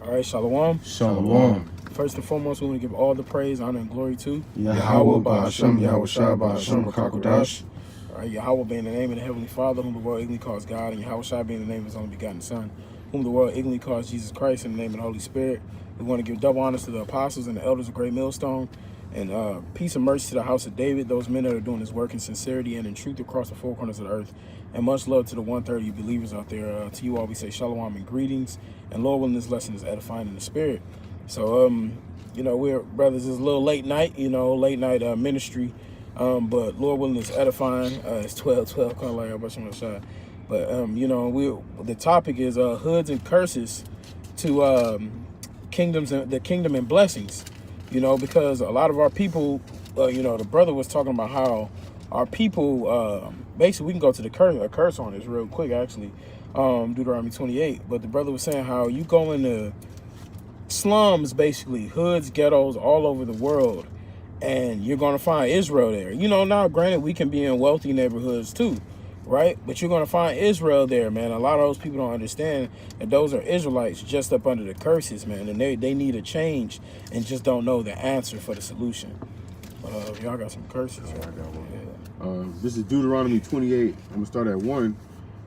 All right, Shalom. Shalom. First and foremost, we want to give all the praise, honor, and glory to Yahweh Ba'Hashem, Yahweh Shai Ba'Hashem, Kakodash. All right, Yahweh being the name of the Heavenly Father, whom the world ignorantly calls God, and Yahweh Shai being the name of His only begotten Son, whom the world ignorantly calls Jesus Christ, in the name of the Holy Spirit. We want to give double honors to the apostles and the elders of Great Millstone, and peace and mercy to the house of David, those men that are doing His work in sincerity and in truth across the four corners of the earth. And much love to the 130 believers out there. To you all, we say shalom and greetings. And Lord willing, this lesson is edifying in the spirit. So, you know, we're brothers. It's a little late night, late night ministry. But Lord willing, it's edifying. It's 12:12. Kind of like a bunch of my shot. But the topic is hoods and curses to kingdoms and the kingdom and blessings. Because a lot of our people, the brother was talking about how our people, basically, we can go to the curse on this real quick, actually, Deuteronomy 28. But the brother was saying how you go into slums, basically, hoods, ghettos, all over the world, and you're going to find Israel there. Now, granted, we can be in wealthy neighborhoods too, right? But you're going to find Israel there, man. A lot of those people don't understand that those are Israelites just up under the curses, man, and they need a change and just don't know the answer for the solution. Y'all got some curses. I got one. This is Deuteronomy 28. I'm going to start at 1.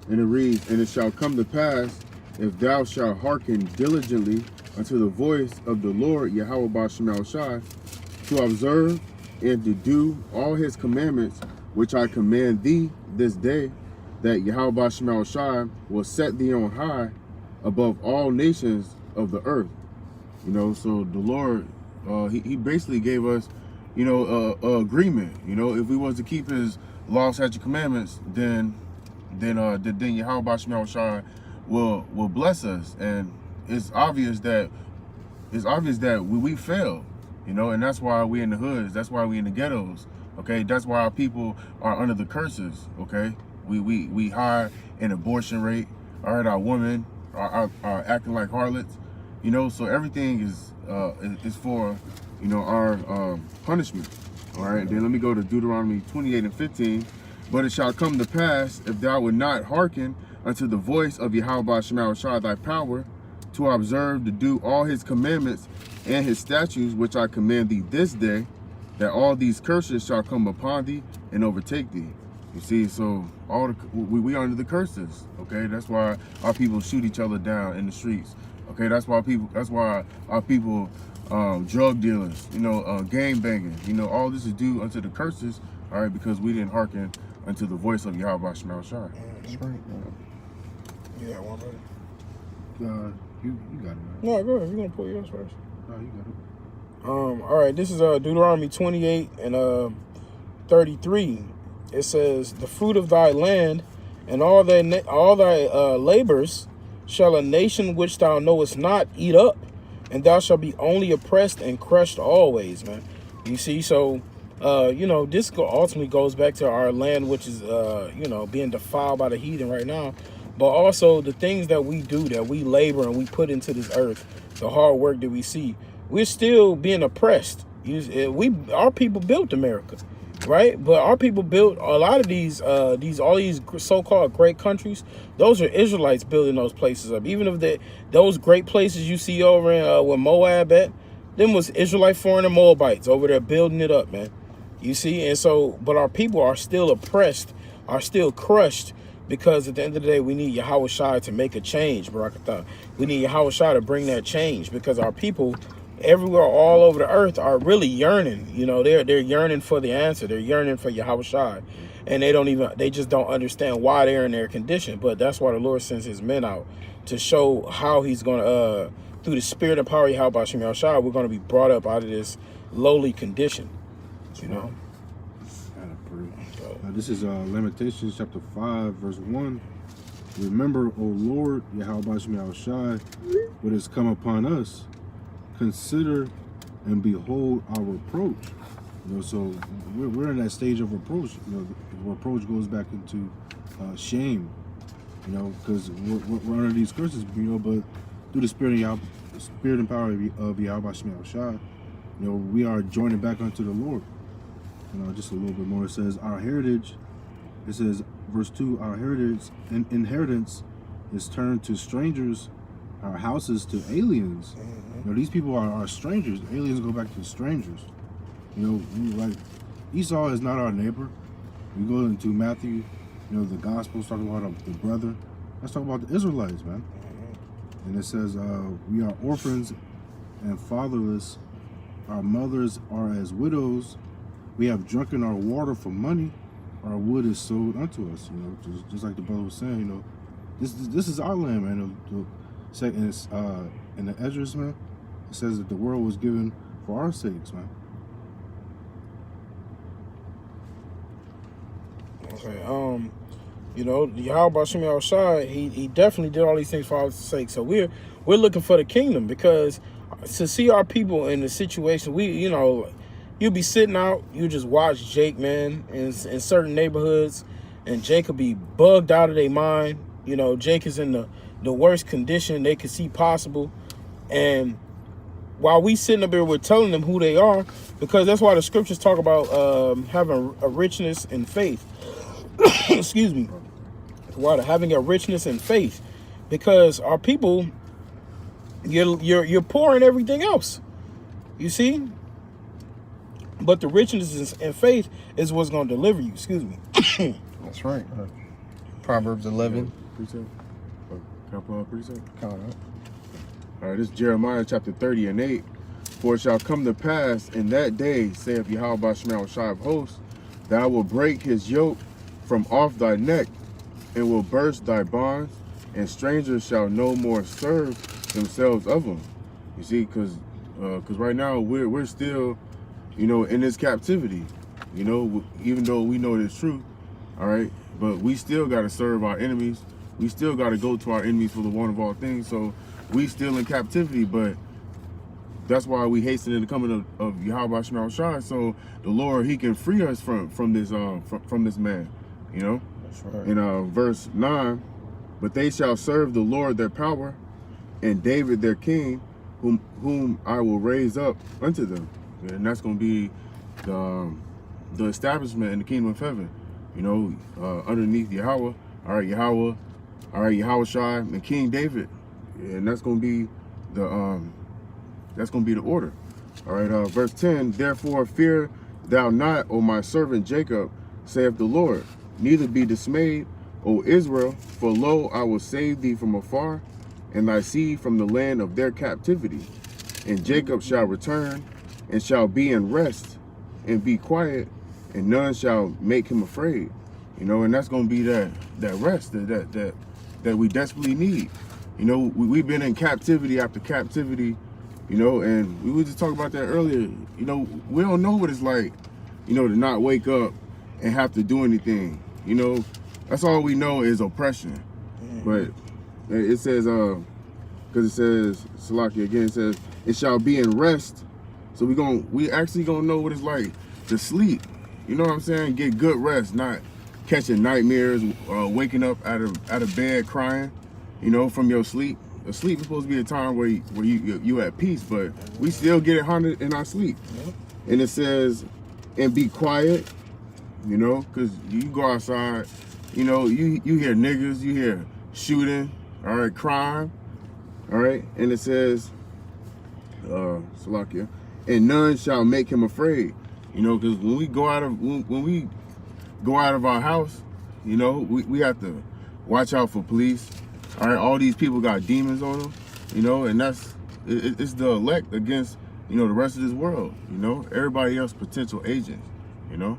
And it reads, "And it shall come to pass, if thou shalt hearken diligently unto the voice of the Lord, Yahweh Ba'Shem Shai, to observe and to do all his commandments, which I command thee this day, that Yahweh Ba'Shem Shai will set thee on high above all nations of the earth." So the Lord, he basically gave us agreement. If we was to keep his law, statute, commandments, then Yahweh Ba'Shem Shai will bless us. And it's obvious that we fail, and that's why we in the hoods, that's why we in the ghettos, okay? That's why our people are under the curses, okay? We high in abortion rate, all right, our women are acting like harlots, so everything is for our punishment. All right, then let me go to Deuteronomy 28 and 15. "But it shall come to pass, if thou would not hearken unto the voice of Yahweh Ba'Shem Shai thy power, to observe to do all his commandments and his statutes, which I command thee this day, that all these curses shall come upon thee and overtake thee." You see, so we are under the curses, okay? That's why our people shoot each other down in the streets, okay? That's why our people drug dealers, gang banging, all this is due unto the curses, all right, because we didn't hearken unto the voice of Yahweh Ba'Shem Shai. That's right. Yeah, one brother. You got it, man. No, go ahead. You're gonna pull yours first. No, you got it. All right, this is Deuteronomy 28 and 33. It says, "The fruit of thy land and all thy labors shall a nation which thou knowest not eat up, and thou shalt be only oppressed and crushed always," man. You see, so this ultimately goes back to our land, which is being defiled by the heathen right now, but also the things that we do, that we labor and we put into this earth, the hard work that we see, we're still being oppressed. Our people built America, right? But our people built a lot of all these so-called great countries. Those are Israelites building those places up. Even if those great places you see over in where Moab at, them was Israelite foreigner Moabites over there building it up, man. You see, and so, but our people are still oppressed, are still crushed, because at the end of the day, we need Yahweh Shai to make a change, Barakatah. We need Yahweh Shai to bring that change, because our people everywhere, all over the earth, are really yearning. They're yearning for the answer. They're yearning for Yahweh Shai, and they just don't understand why they're in their condition. But that's why the Lord sends his men out to show how he's going to, through the spirit and power of Yahweh Ba'Shem Shai, we're going to be brought up out of this lowly condition. This is Lamentations chapter 5, verse 1. "Remember, O Lord, Yahweh Ba'Shem Shai, what has come upon us. Consider and behold our reproach." So we're in that stage of reproach. The reproach goes back into shame, because we're under these curses, but through the spirit and power of Yahweh Ba'Shem Shai, we are joining back unto the Lord. Just a little bit more. It says, verse 2, "Our heritage and inheritance is turned to strangers our houses to aliens. You know, these people are strangers. Aliens go back to strangers. You know, like Esau is not our neighbor. We go into Matthew, you know, the Gospels talking about the brother. Let's talk about the Israelites, man. And it says, we are orphans and fatherless. Our mothers are as widows. We have drunken our water for money. Our wood is sold unto us. You know, just like the brother was saying. You know, this is our land, man. In the Esdras, man, it says that the world was given for our sakes, man. Okay. You know, Yahweh Shem Shai, he definitely did all these things for our sake. So we're looking for the kingdom, because to see our people in the situation, you know, you'll be sitting out, you just watch Jake, man, in certain neighborhoods, and Jake will be bugged out of their mind. You know, Jake is in the worst condition they could see possible. And while we sitting up here, we're telling them who they are, because that's why the scriptures talk about having a richness in faith. Excuse me. Why having a richness in faith, because our people, you're poor in everything else, you see, but the richness in faith is what's going to deliver you. Excuse me. That's right. Proverbs 11. Precept. Can I pull up precept? All right. All right, this is Jeremiah chapter 30 and 8. For it shall come to pass in that day, saith Yahweh Shema Shai of hosts, that I will break his yoke from off thy neck, and will burst thy bonds, and strangers shall no more serve themselves of them. You see, because right now we're still, you know, in this captivity. You know, even though we know it's true, all right, but we still got to serve our enemies. We still got to go to our enemies for the one of all things. So we still in captivity, but that's why we hasten in the coming of Yahweh Shema Shai, so the Lord, he can free us from this man, you know. That's right. In verse 9, but they shall serve the Lord their power, and David their king, whom I will raise up unto them. And that's going to be the establishment in the kingdom of heaven, you know, underneath Yahweh. All right, Yahweh Shai and King David, and that's going to be the order. All right, verse 10, therefore fear thou not, O my servant Jacob, saith the Lord, neither be dismayed, O Israel, for lo, I will save thee from afar, and thy seed from the land of their captivity. And Jacob shall return, and shall be in rest, and be quiet, and none shall make him afraid. You know, and that's going to be that rest that we desperately need. You know, we've been in captivity after captivity, you know, and we were just talking about that earlier. You know, we don't know what it's like, you know, to not wake up and have to do anything. You know, that's all we know is oppression. But it says, because it says, Salaki again, it says, it shall be in rest. So we actually gonna know what it's like to sleep. You know what I'm saying? Get good rest, not catching nightmares, waking up out of bed crying, you know, from your sleep. Sleep is supposed to be a time where you at peace, but we still get it haunted in our sleep. And it says, and be quiet, you know, because you go outside, you know, you hear niggas, you hear shooting, all right, crime, all right, and it says, Salakia, and none shall make him afraid, you know, because when we go out of our house, you know, we have to watch out for police. All right, all these people got demons on them, you know, and it's the elect against, you know, the rest of this world, you know, everybody else potential agents, you know.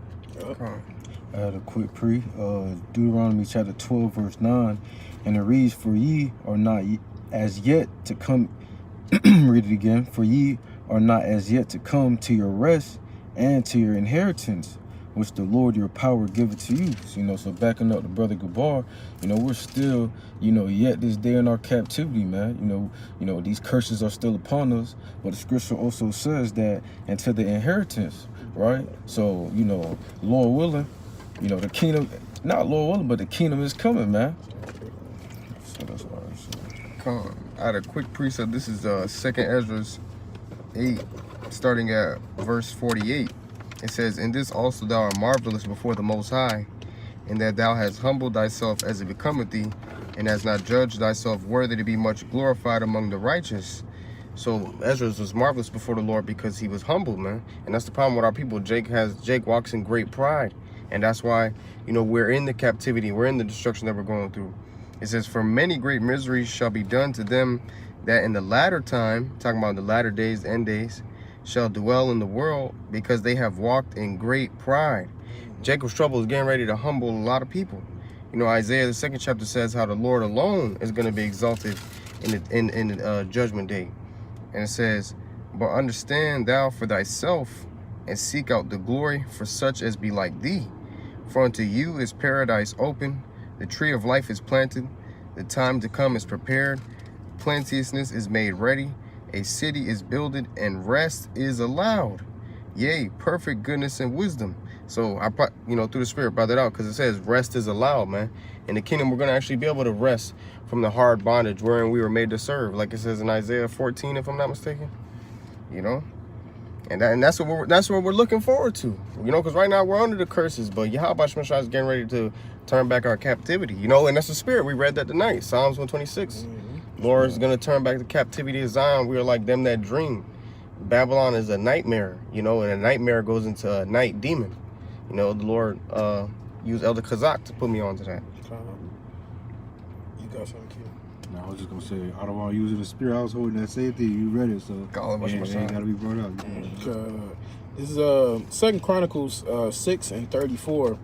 I had a quick Deuteronomy chapter 12 verse 9, and it reads, for ye are not as yet to come, read it again, for ye are not as yet to come to your rest and to your inheritance, which the Lord your power giveth to you. So, you know, so backing up the brother Gabar, you know, we're still, you know, yet this day in our captivity, man. You know, these curses are still upon us, but the scripture also says that unto the inheritance, right? So, you know, Lord willing, you know, the kingdom, not Lord willing, but the kingdom is coming, man. So that's why I had a quick precept. This is 2nd Ezra 8, starting at verse 48. It says, in this also thou art marvelous before the Most High, in that thou hast humbled thyself as it becometh thee, and has not judged thyself worthy to be much glorified among the righteous. So Ezra was marvelous before the Lord because he was humble, man. And that's the problem with our people. Jake walks in great pride. And that's why, you know, we're in the captivity. We're in the destruction that we're going through. It says, for many great miseries shall be done to them that in the latter time, talking about the latter days, the end days, shall dwell in the world, because they have walked in great pride. Jacob's trouble is getting ready to humble a lot of people. You know, Isaiah, the 2nd chapter, says how the Lord alone is going to be exalted in the judgment day. And it says, but understand thou for thyself, and seek out the glory for such as be like thee. For unto you is paradise open, the tree of life is planted, the time to come is prepared, plenteousness is made ready, a city is builded, and rest is allowed. Yea, perfect goodness and wisdom. So I, you know, through the Spirit brought that out, because it says rest is allowed, man. In the kingdom, we're going to actually be able to rest from the hard bondage wherein we were made to serve, like it says in Isaiah 14, if I'm not mistaken. You know, and that's what we're looking forward to. You know, because right now we're under the curses, but Yahweh Shemashah is getting ready to turn back our captivity. You know, and that's the Spirit. We read that tonight, Psalms 126. Lord is going to turn back the captivity of Zion. We are like them that dream. Babylon is a nightmare, you know, and a nightmare goes into a night demon. You know, the Lord used Elder Kazak to put me onto that. You got something, kid? No, I was just gonna say, I don't want to use it in the spirit. I was holding that same thing. You read it, so it ain't gotta be brought up. This is 2 Chronicles 6 and 34.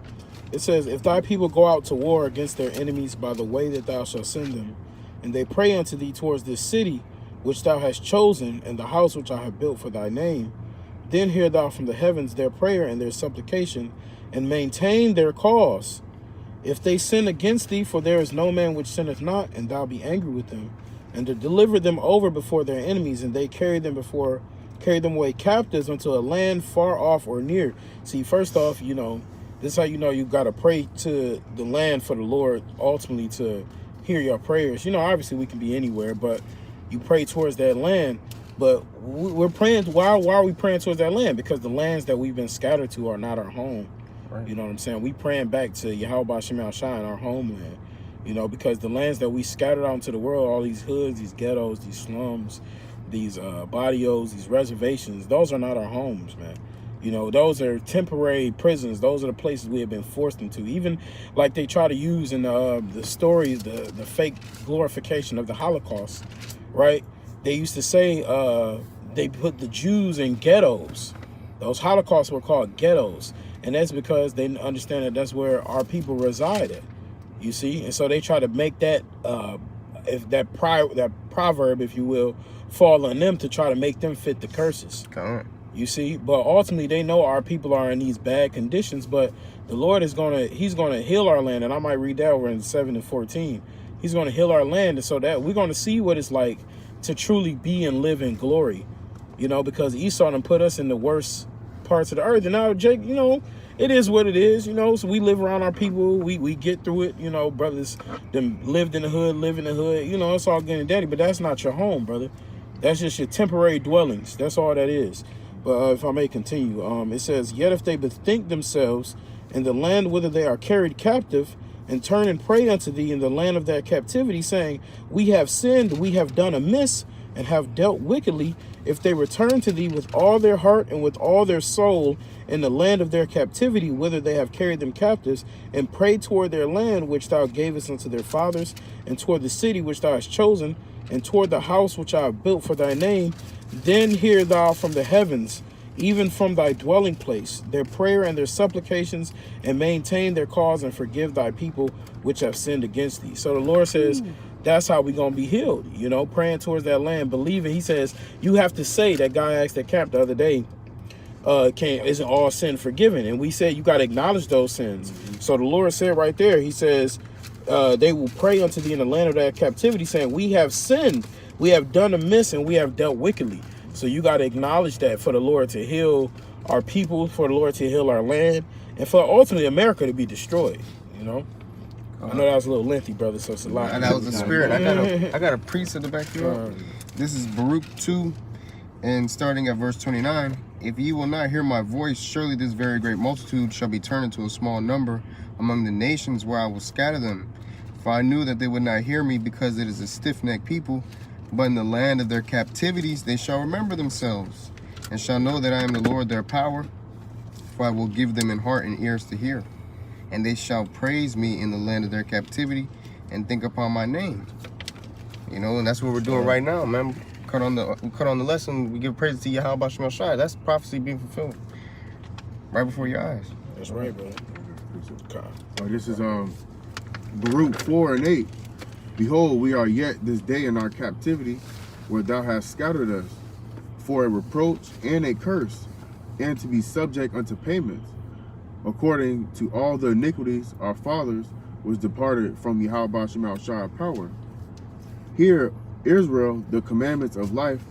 It says, if thy people go out to war against their enemies by the way that thou shalt send them, and they pray unto thee towards this city which thou hast chosen, and the house which I have built for thy name, then hear thou from the heavens their prayer and their supplication, and maintain their cause. If they sin against thee, for there is no man which sinneth not, and thou be angry with them, and to deliver them over before their enemies, and they carry them away captives unto a land far off or near. See, first off, you know, this is how you know you got to pray to the land for the Lord ultimately to hear your prayers. You know, obviously we can be anywhere, but you pray towards that land. But we're praying. Why are we praying towards that land? Because the lands that we've been scattered to are not our home. Right. You know what I'm saying? We praying back to Yahweh Shemashah, our homeland. You know, because the lands that we scattered out into the world, all these hoods, these ghettos, these slums, these barrios, these reservations, those are not our homes, man. You know, those are temporary prisons. Those are the places we have been forced into. Even like they try to use in the stories, the fake glorification of the Holocaust, right? They used to say they put the Jews in ghettos. Those Holocausts were called ghettos. And that's because they understand that that's where our people resided, you see? And so they try to make that, that proverb, if you will, fall on them to try to make them fit the curses. You see? But ultimately, they know our people are in these bad conditions, but the Lord is he's going to heal our land. And I might read that over in 7 and 14. He's going to heal our land, and so that we're going to see what it's like to truly be and live in glory, you know, because Esau done put us in the worst parts of the earth. And now, Jake, you know, it is what it is, you know, so we live around our people, we get through it, you know. Brothers them lived in the hood, live in the hood, you know, it's all good and dandy, but that's not your home, brother. That's just your temporary dwellings. That's all that is. But if I may continue, it says, yet if they bethink themselves in the land whither they are carried captive, and turn and pray unto thee in the land of their captivity, saying, we have sinned, we have done amiss, and have dealt wickedly, if they return to thee with all their heart and with all their soul in the land of their captivity, whither they have carried them captives, and pray toward their land which thou gavest unto their fathers, and toward the city which thou hast chosen, and toward the house which I have built for thy name, then hear thou from the heavens, even from thy dwelling place, their prayer and their supplications, and maintain their cause, and forgive thy people which have sinned against thee. So the Lord says, that's how we're going to be healed, you know, praying towards that land, believing. He says, you have to say, that guy asked that camp the other day, isn't all sin forgiven? And we said, you got to acknowledge those sins. So the Lord said right there, he says, they will pray unto thee in the land of their captivity, saying, we have sinned, we have done amiss, and we have dealt wickedly. So you got to acknowledge that for the Lord to heal our people, for the Lord to heal our land, and for ultimately America to be destroyed, you know? I know that was a little lengthy, brother, so it's a lot. And that was the Spirit. I got a precept to back you up. This is Baruch 2, and starting at verse 29. If ye will not hear my voice, surely this very great multitude shall be turned into a small number among the nations where I will scatter them. For I knew that they would not hear me, because it is a stiff-necked people. But in the land of their captivities they shall remember themselves, and shall know that I am the Lord their power. For I will give them an heart and ears to hear, and they shall praise me in the land of their captivity, and think upon my name. You know, and that's what we're doing right now, man. Cut on the lesson. We give praise to Yahweh Basham Shai. That's prophecy being fulfilled right before your eyes. That's right, bro. This is Baruch 4:8. Behold, we are yet this day in our captivity, where thou hast scattered us, for a reproach and a curse, and to be subject unto payments, according to all the iniquities our fathers was departed from Yahweh Basham Shai power. Hear, Israel, the commandments of life,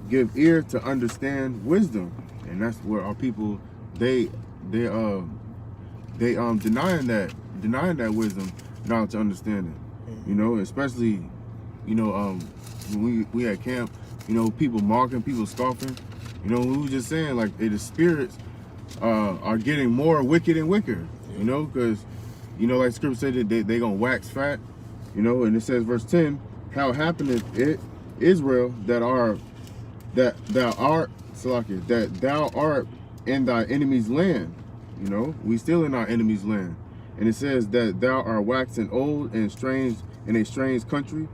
give ear to understand wisdom. And that's where our people they denying that wisdom, knowledge, understanding. You know, especially, you know, when we at camp, you know, people mocking, people scoffing. You know, we were just saying, like, the spirits are getting more wicked and wicked. You know, because, you know, like Scripture said, that they gonna wax fat. You know, and it says, verse 10, how happeneth it, Israel, that thou art in thy enemy's land. You know, we still in our enemy's land. And it says that thou art waxing old and strange in a strange country,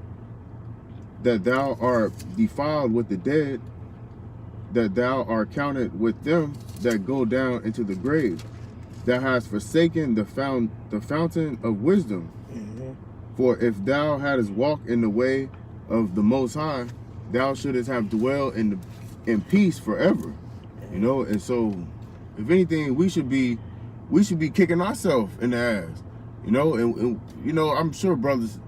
that thou art defiled with the dead, that thou art counted with them that go down into the grave. Thou hast forsaken the fountain of wisdom. For if thou hadst walked in the way of the Most High, thou shouldest have dwelled in peace forever. You know, and so, if anything, we should be kicking ourselves in the ass. You know, and you know, I'm sure brothers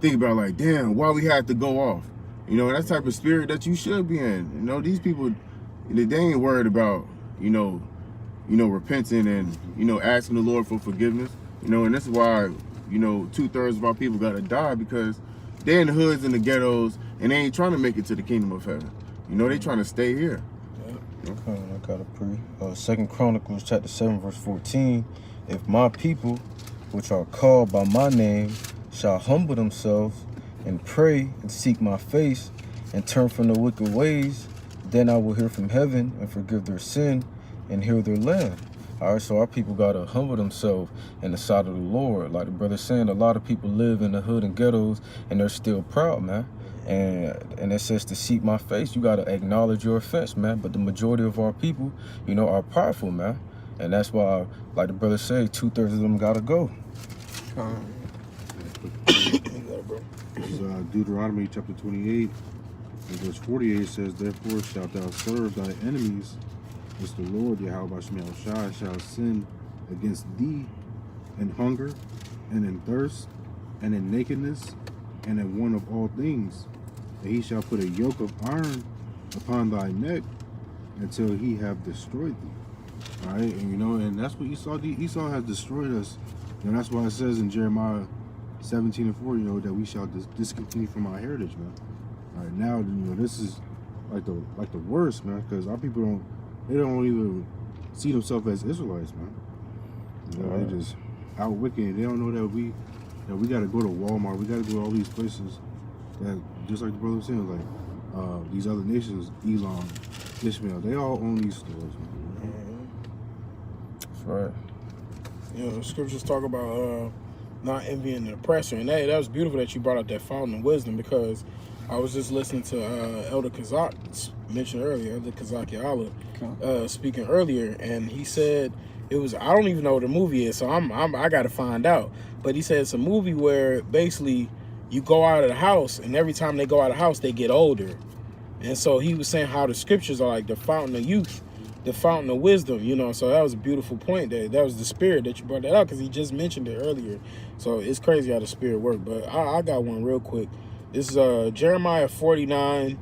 think about, like, damn, why we had to go off. You know, that type of spirit that you should be in. You know, these people, they ain't worried about, you know, repenting and, you know, asking the Lord for forgiveness. You know, and that's why, you know, 2/3 of our people gotta die, because they're in the hoods and the ghettos, and they ain't trying to make it to the kingdom of heaven. You know, they trying to stay here. Okay, I got a pre. 2 Chronicles chapter 7 verse 14. If my people, which are called by my name, shall humble themselves and pray and seek my face and turn from the wicked ways, then I will hear from heaven and forgive their sin and heal their land. All right, so our people got to humble themselves in the sight of the Lord. Like the brother saying, a lot of people live in the hood and ghettos, and they're still proud, man. And it says to seek my face, you got to acknowledge your offense, man. But the majority of our people, you know, are prideful, man. And that's why, like the brother said, 2/3 of them got to go. This is Deuteronomy chapter 28, and verse 48 says, therefore shalt thou serve thy enemies, which the Lord Yahweh Basham Shai shall send against thee in hunger, and in thirst, and in nakedness, and in want of all things. And he shall put a yoke of iron upon thy neck until he have destroyed thee. All right, and you know, and that's what Esau did. Esau has destroyed us. And that's why it says in Jeremiah 17:4, you know, that we shall discontinue from our heritage, man. All right, now, you know, this is like the worst, man, because our people don't even see themselves as Israelites, man. You know, they just out wicked. They don't know that we got to go to Walmart. We got to go to all these places that, just like the brother was saying, like these other nations, Elam, Ishmael, they all own these stores, man. That's right. You know, the scriptures talk about not envying the oppressor. And hey, that was beautiful that you brought up that fountain of wisdom, because I was just listening to Elder Kazak mentioned earlier, Elder Kazak Ya'ala, speaking earlier, and he said it was, I don't even know what the movie is, so I got to find out. But he said it's a movie where basically you go out of the house, and every time they go out of the house, they get older. And so he was saying how the scriptures are like the fountain of youth, the fountain of wisdom, you know. So that was a beautiful point. That was the spirit that you brought that out, because he just mentioned it earlier. So it's crazy how the spirit worked. But I got one real quick. This is Jeremiah 49,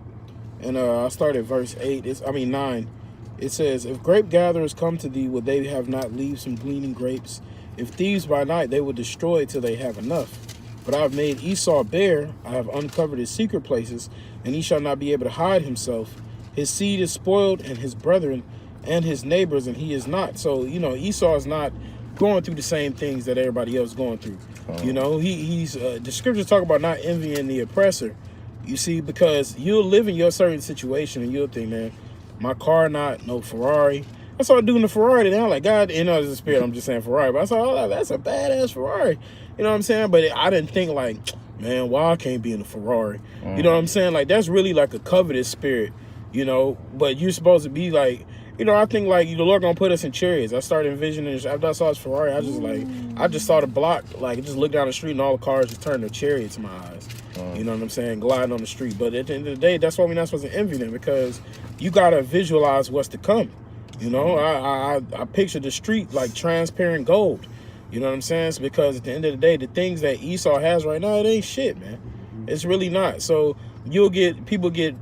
and I start at verse 9. It says, if grape gatherers come to thee, would they have not leave some gleaning grapes? If thieves by night, they will destroy till they have enough. But I have made Esau bare, I have uncovered his secret places, and he shall not be able to hide himself. His seed is spoiled, and his brethren and his neighbors, and he is not. So, you know, Esau is not going through the same things that everybody else going through. You know, he's the scriptures talk about not envying the oppressor. You see, because you'll live in your certain situation and you'll think, man, my car not no Ferrari. I saw a dude in a Ferrari and I'm like, God, you know, as a spirit, I'm just saying Ferrari, but I saw, oh, that's a badass Ferrari. You know what I'm saying? But I didn't think like, man, why I can't be in a Ferrari? You know what I'm saying? Like, that's really like a covetous spirit, you know, but you're supposed to be like, you know, I think like the Lord gonna put us in chariots. I started envisioning, after I saw his Ferrari, I just saw the block, like just looked down the street and all the cars just turned to chariots in my eyes. You know what I'm saying? Gliding on the street. But at the end of the day, that's why we're not supposed to envy them, because you gotta visualize what's to come. You know, I picture the street like transparent gold. You know what I'm saying? It's because at the end of the day, the things that Esau has right now, it ain't shit, man. It's really not. So people get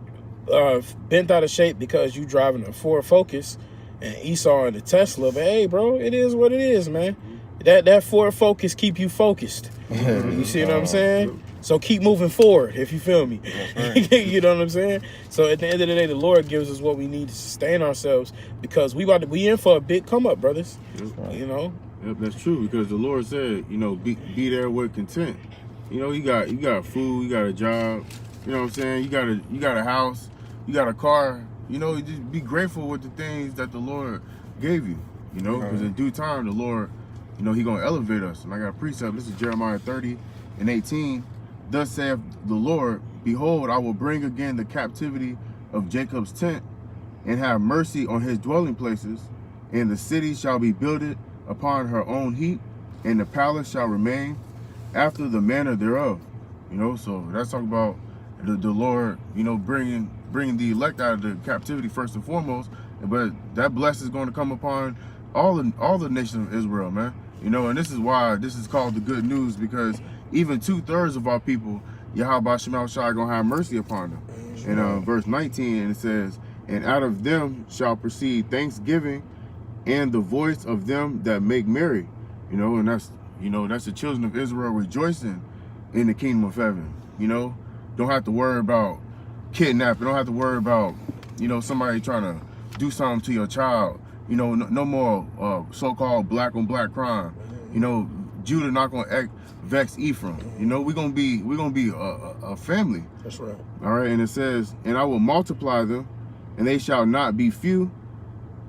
bent out of shape because you driving a Ford Focus and Esau in a Tesla. But hey, bro, it is what it is, man. That Ford Focus keep you focused. You see what I'm saying? So keep moving forward, if you feel me. You know what I'm saying? So at the end of the day, the Lord gives us what we need to sustain ourselves, because we in for a big come up, brothers. You know? Yep, that's true, because the Lord said, you know, be there with content. You know, you got food, you got a job, you know what I'm saying? You got a house, you got a car. You know, just be grateful with the things that the Lord gave you, you know, because in due time, the Lord, you know, he going to elevate us. And I got a precept. This is Jeremiah 30:18. Thus saith the Lord, behold, I will bring again the captivity of Jacob's tent, and have mercy on his dwelling places, and the city shall be builded upon her own heap, and the palace shall remain after the manner thereof. You know, so that's talking about the Lord, you know, bringing the elect out of the captivity first and foremost, but that blessing is going to come upon all the nation of Israel, man. You know, and this is why this is called the good news, because even 2/3 of our people, Yahweh Shema Shai gonna have mercy upon them. In verse 19, it says, and out of them shall proceed thanksgiving and the voice of them that make merry. You know, and that's the children of Israel rejoicing in the kingdom of heaven. You know, don't have to worry about kidnapping, don't have to worry about, you know, somebody trying to do something to your child. You know, no more so-called black on black crime. You know, Judah not gonna vex Ephraim. You know, we're gonna be a family. That's right. All right, and it says, and I will multiply them, and they shall not be few.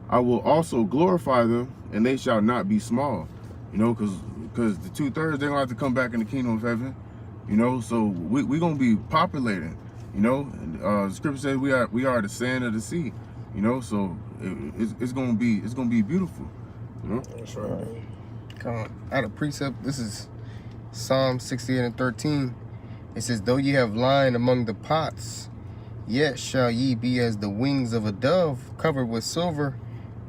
I will also glorify them, and they shall not be small. You know, because the 2/3, they're gonna have to come back in the kingdom of heaven. You know, so we gonna be populating. You know, the scripture says we are the sand of the sea. You know, so it's gonna be beautiful. You know, That's right. Come on. Out of precept, this is Psalm 68:13. It says, though ye have lying among the pots, yet shall ye be as the wings of a dove, covered with silver,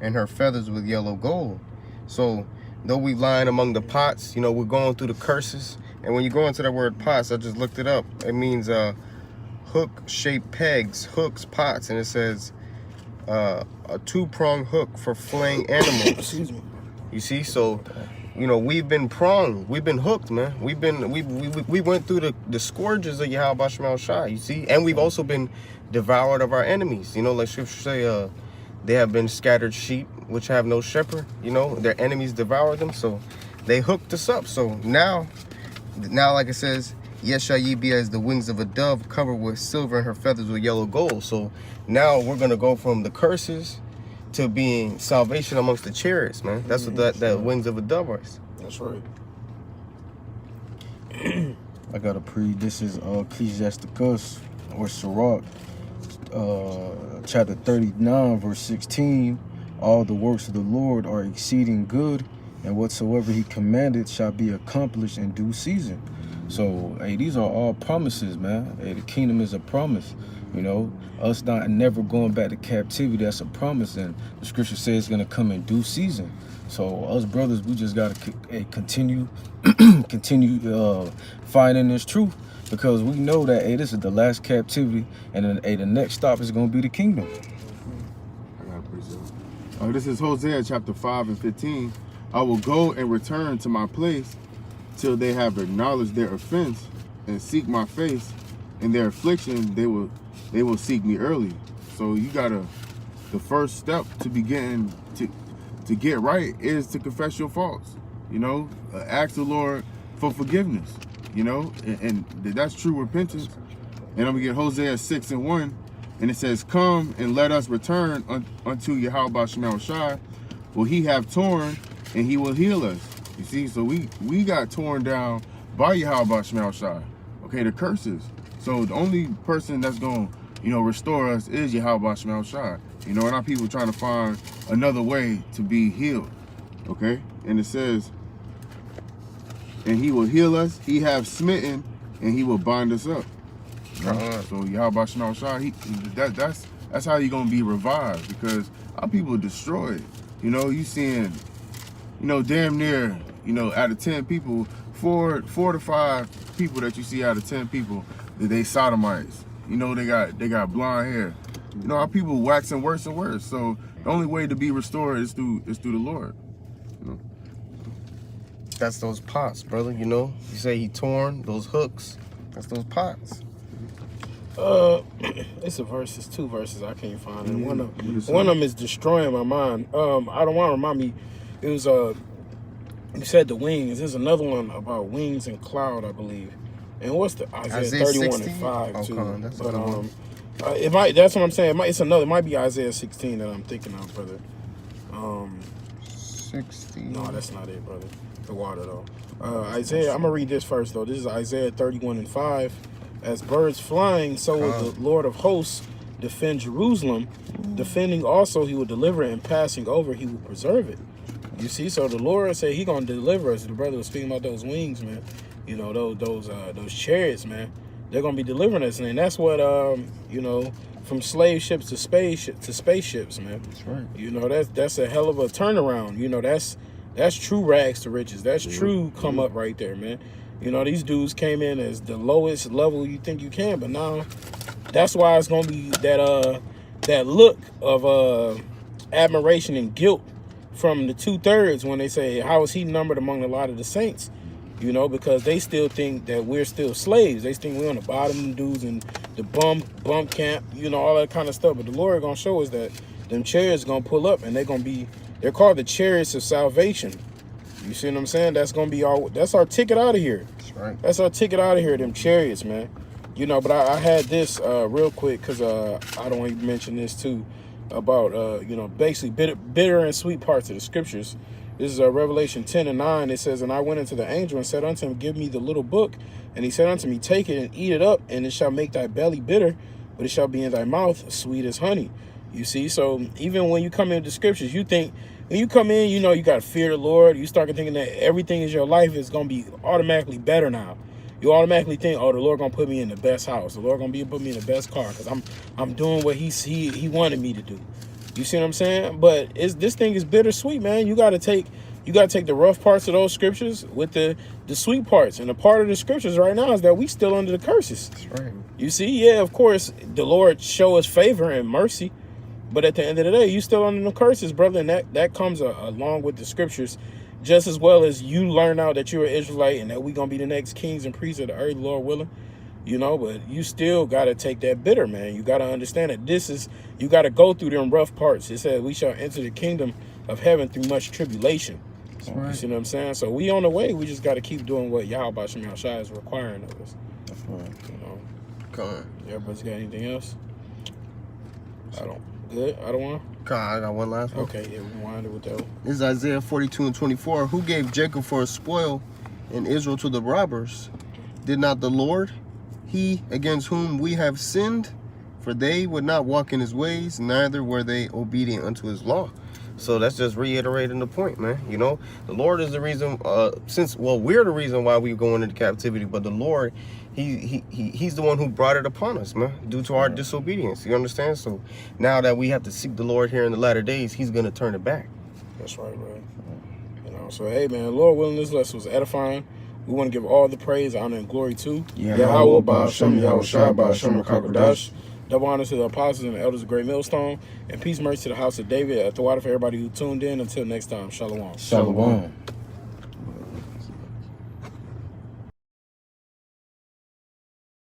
and her feathers with yellow gold. So though we lying among the pots, you know, we're going through the curses. And when you go into that word pots, I just looked it up. It means hook-shaped pegs, hooks, pots, and it says a two-pronged hook for flaying animals. Excuse me. You see, so you know, we've been pronged, we've been hooked, man. We went through the scourges of Yahweh Shema Shai, you see, and we've also been devoured of our enemies. You know, like scripture say, they have been scattered sheep which have no shepherd. You know, their enemies devoured them, so they hooked us up. So now like it says, yes shall ye be as the wings of a dove, covered with silver, and her feathers with yellow gold. So now we're gonna go from the curses to being salvation amongst the chariots, man. That's what that wings of a dove is. That's right. I got a this is Ecclesiasticus or Sirach, chapter 39, verse 16. All the works of the Lord are exceeding good, and whatsoever he commanded shall be accomplished in due season. So, hey, these are all promises, man. Hey, the kingdom is a promise. You know, us never going back to captivity, that's a promise, and the scripture says it's gonna come in due season. So us brothers, we just gotta continue finding this truth, because we know that, hey, this is the last captivity, and then, hey, the next stop is gonna be the kingdom. I got a precept. This is Hosea chapter 5:15. I will go and return to my place till they have acknowledged their offense and seek my face. In their affliction, they will seek me early. So you gotta, the first step to begin to get right is to confess your faults. you know, ask the Lord for forgiveness, you know, and that's true repentance. And I'm gonna get Hosea 6:1, and it says, "Come and let us return unto Yahweh Shema Shai. Will he have torn, and he will heal us." You see, so we got torn down by Yahweh Shema Shai. Okay, the curses. So the only person that's gonna, you know, restore us is Yahweh Shema Shai. You know, and our people trying to find another way to be healed. Okay, and it says, "And he will heal us. He have smitten, and he will bind us up." You know? So Yahweh Shema Shai, that's how you're gonna be revived, because our people are destroyed. You know, you seeing, you know, damn near, you know, out of 10 people, four to five people that you see out of 10 people, that they sodomites. You know, they got blonde hair. You know, our people waxing worse and worse. So the only way to be restored is through the Lord. You know. That's those pots, brother. You know, you say he torn those hooks. That's those pots. It's two verses I can't find, and one of them is destroying my mind. I don't want to remind me. It was you said the wings. There's another one about wings and cloud, I believe. And what's the Isaiah 31:5 too? But it might. That's what I'm saying. It might be Isaiah 16 that I'm thinking of, brother. 16. No, that's not it, brother. The water though. Isaiah. I'm gonna read this first though. This is Isaiah 31:5. As birds flying, so will the Lord of hosts defend Jerusalem. Defending also, he will deliver it, and passing over, he will preserve it. You see, so the Lord said he gonna deliver us. The brother was speaking about those wings, man. You know, those chariots, man. They're gonna be delivering us, and that's what you know, from slave ships to spaceships, man. That's right. You know, that's a hell of a turnaround. You know, that's true rags to riches. That's true come up right there, man. You know, these dudes came in as the lowest level you think you can, but now that's why it's gonna be that look of admiration and guilt from the 2/3 when they say, "How is he numbered among a lot of the saints?" You know, because they still think that we're still slaves. They think we're on the bottom of the dudes and the bump camp, you know, all that kind of stuff. But the Lord gonna show us that them chariots gonna pull up, and they're called the chariots of salvation. You see what I'm saying? That's gonna be that's our ticket out of here. That's right. That's our ticket out of here, them chariots, man. You know, but I had this real quick, because I don't want to mention this too, about you know, basically bitter and sweet parts of the scriptures. This is Revelation 10:9. It says, "And I went unto the angel and said unto him, Give me the little book. And he said unto me, Take it and eat it up, and it shall make thy belly bitter, but it shall be in thy mouth sweet as honey." You see, so even when you come into the scriptures, you think, when you come in, you know, you got to fear the Lord. You start thinking that everything in your life is going to be automatically better now. You automatically think, oh, the Lord going to put me in the best house. The Lord going to put me in the best car, because I'm doing what he wanted me to do. You see what I'm saying? But this thing is bittersweet, man. You got to take the rough parts of those scriptures with the sweet parts. And the part of the scriptures right now is that we still under the curses. That's right. You see, yeah, of course, the Lord show us favor and mercy. But at the end of the day, you still under the curses, brother, and that comes along with the scriptures, just as well as you learn out that you're an Israelite and that we're going to be the next kings and priests of the earth, Lord willing, you know, but you still got to take that bitter, man. You got to understand that you got to go through them rough parts. It says we shall enter the kingdom of heaven through much tribulation. That's right. You see what I'm saying? So we on the way. We just got to keep doing what Yahweh Shema Shai is requiring of us. That's right. You know. Come on. Everybody's got anything else? Good? I don't want to? I got one last one. Okay, yeah, we wind it with that one. This is Isaiah 42:24. Who gave Jacob for a spoil and Israel to the robbers? Did not the Lord, he against whom we have sinned? For they would not walk in his ways, neither were they obedient unto his law. So that's just reiterating the point, man. You know, the Lord is the reason, we're the reason why we're going into captivity, but the Lord, he's the one who brought it upon us, man, due to our disobedience. You understand? So now that we have to seek the Lord here in the latter days, he's going to turn it back. That's right, man. You know, so hey, man, Lord willing, this lesson was edifying. We want to give all the praise, honor, and glory to Yahweh, Ba'ashem, Yahweh Shai, Ba'ashem, Kakadash. Double honor to the apostles and the elders of Great Millstone. And peace, mercy to the house of David. At the water for everybody who tuned in. Until next time, Shalom. Shalom.